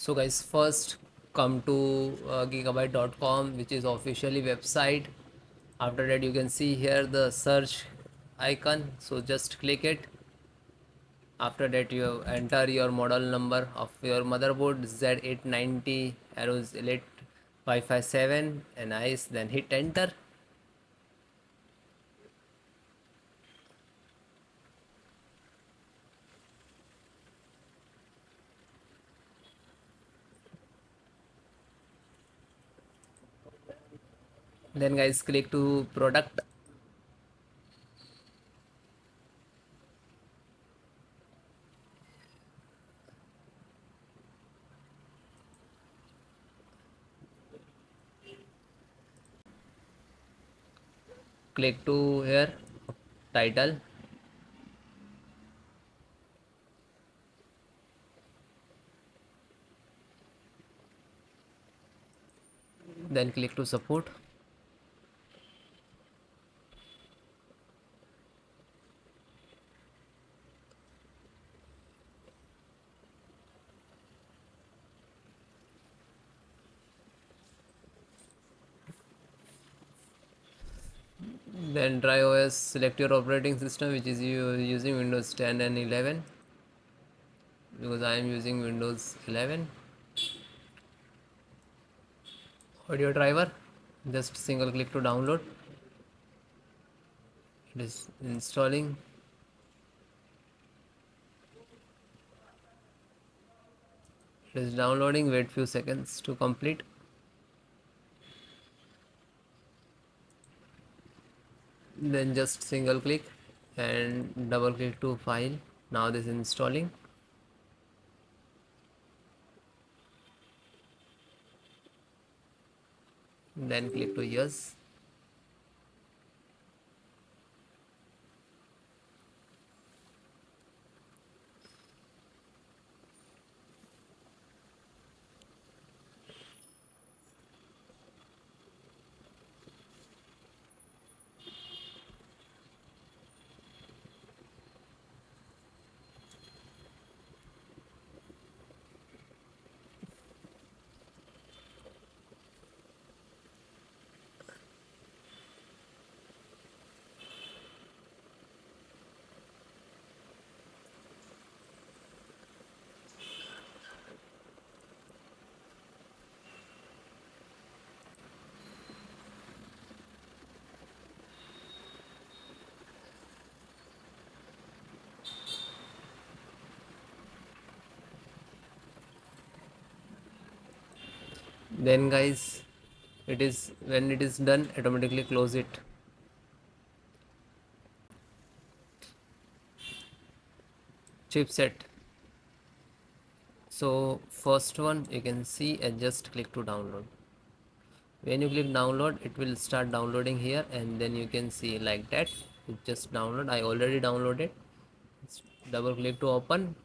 So guys, first come to gigabyte.com, which is officially website. After that you can see here the search icon, so just click it. After that you enter your model number of your motherboard, Z890 AORUS Elite Wi-Fi 7 and nice, then hit enter. Then guys, click to product. Click to here title, then click to support. Then try OS, select your operating system, which is you using Windows 10 and 11, because I am using Windows 11. Audio driver, just single click to download. It is installing. It is downloading. Wait few seconds to complete. Then just single click and double click to file. Now this is installing. Then click to yes. Then guys, it is when it is done, automatically close it. Chipset. So first one you can see and just click to download. When you click download, it will start downloading here, and then you can see like that. It just download. I already downloaded. Double click to open.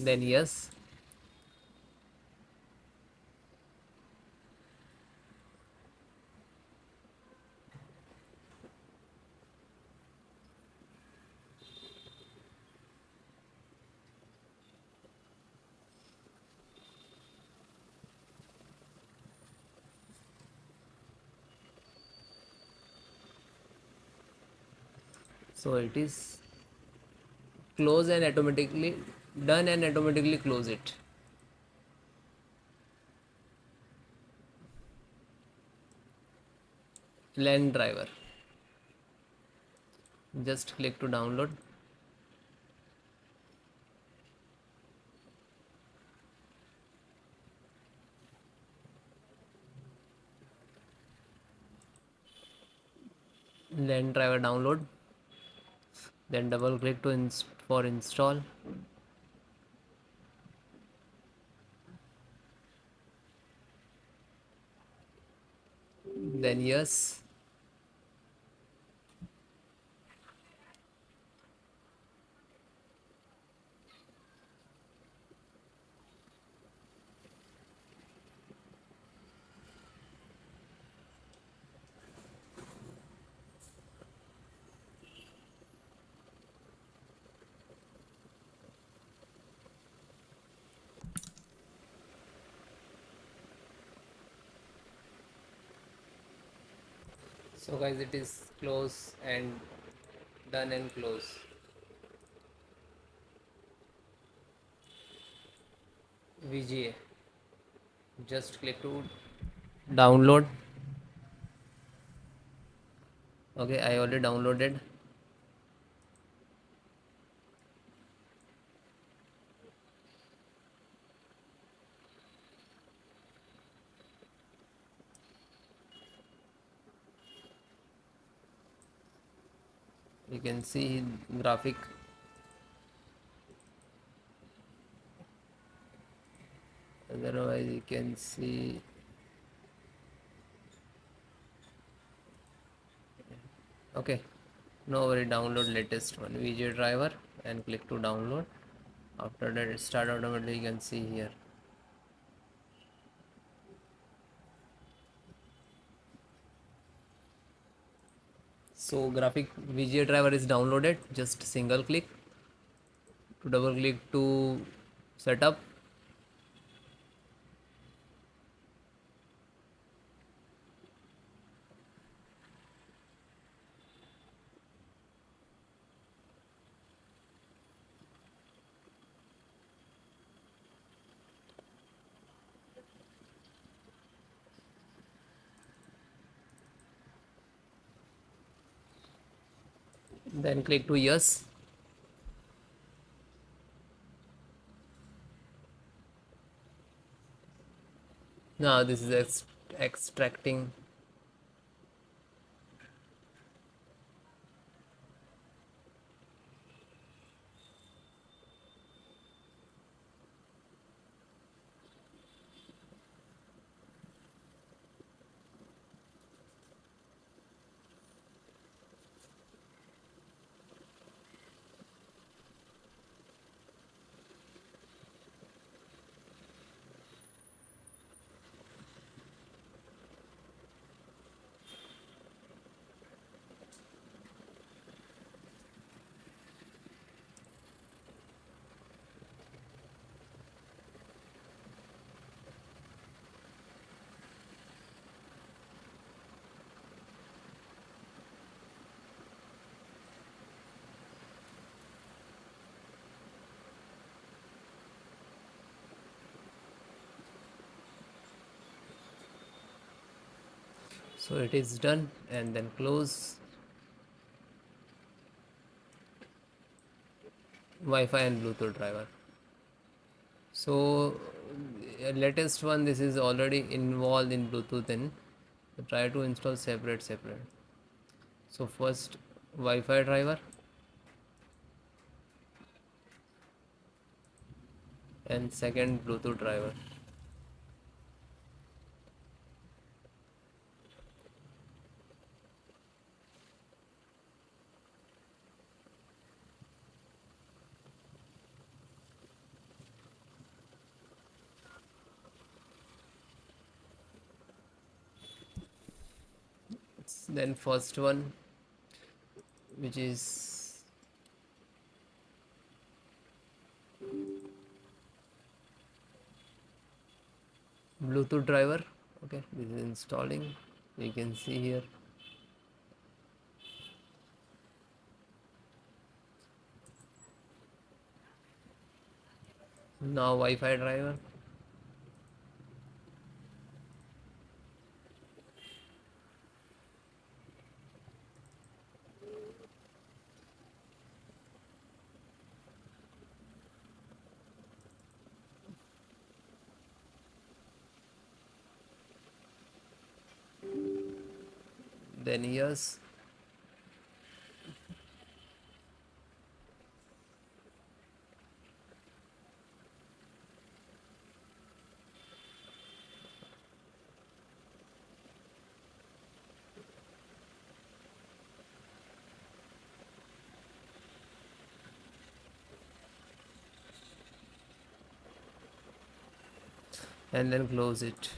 Then yes. So it is close and automatically done and automatically close it. LAN driver. Just click to download. LAN driver download. Then double click to for install. Then yes. So guys, it is close and done and close. VGA, just click to download. Okay, I already downloaded. You can see graphic. Otherwise you can see, okay, no worry, download latest one VGA driver and click to download. After that it start automatically, you can see here. So graphic VGA driver is downloaded. Just single click to double click to setup. Then click to yes. Now this is extracting. So it is done, and then close. Wi-Fi and Bluetooth driver. So latest one, this is already involved in Bluetooth in. So try to install separate. So first Wi-Fi driver and second Bluetooth driver. Then first one, which is Bluetooth driver. Okay, this is installing. You can see here. Now Wi-Fi driver. Then yes. And then close it.